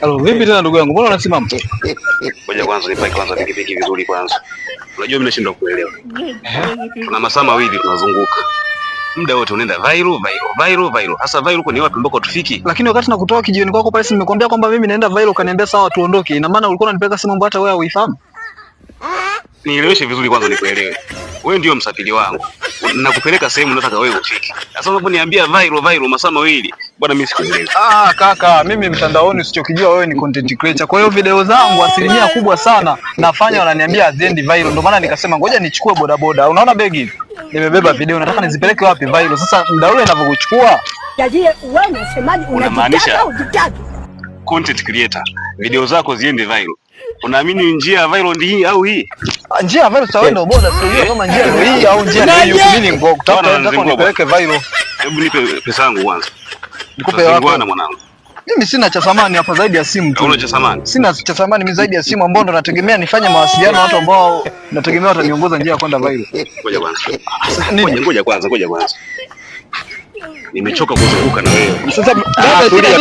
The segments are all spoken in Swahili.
Halo, vipi tena ndugu yangu? Mbona unasimama? Ngoja kwanza nipake kwanza pikipiki vizuri kwanza. Unajua mimi nashindwa kuelewa. Kuna masaa mawili tunazunguka. Muda wote unaenda viral. Sasa viral uko ni wapi mboko tufiki? Lakini wakati nakutoa kijiweni kwako pale nimekuambia kwamba mimi naenda viral, ukaniambia sawa tuondoke. Ina maana ulikuwa unanipeleka simu ambayo hata wewe huifahamu? Nieleweshe vizuri kwanza nikuelewe. Wewe ndio msafiri wangu. Nakupeleka sehemu nataka wewe ufike. Sasa unaponiambia viral masaa mawili, bwana mimi sikuelewi. Kaka, mimi mtandaoni usichokijua wewe ni content creator. Kwa hiyo video zangu asilimia kubwa sana nafanya wananiambia aziendi viral. Ndio maana nikasema ngoja nichukue bodaboda. Unaona begi? Nimebeba video nataka nizipeleke wapi viral. Sasa muda ule ninavyokuchukua. Yaani wewe unasemaje unajitaka au jitaka? Content creator. Video zako ziende viral. Unaamini njia ya viral ndi hii au hii? Njia ya viral sawa ndio boda sio kama njia ndio hii au njia ndio hiyo. Mimi ni ngoko. Nataka nipeleke viral. Hebu nipe pesa yangu kwanza. Nikupe wapi bwana mwanangu? Mimi sina cha thamani hapa zaidi ya simu tu. Una cha thamani? Sina cha thamani mimi zaidi ya simu ambao ndo nategemea nifanye mawasiliano na watu ambao nategemea wataniongoza njia ya kwenda viral. Ngoja kwanza. Ngoja kwanza. Nimechoka kuzunguka na wewe. Sasa baba tulia.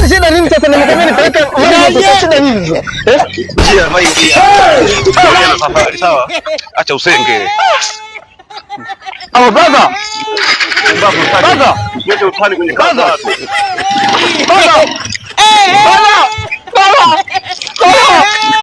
Shida nini sasa nimekwambia nipeleke viral shida nini sasa? Njia viral. Tulia na safari sawa? Acha usenge. Brother. Brother. Yote utani kwenye kazi. Brother.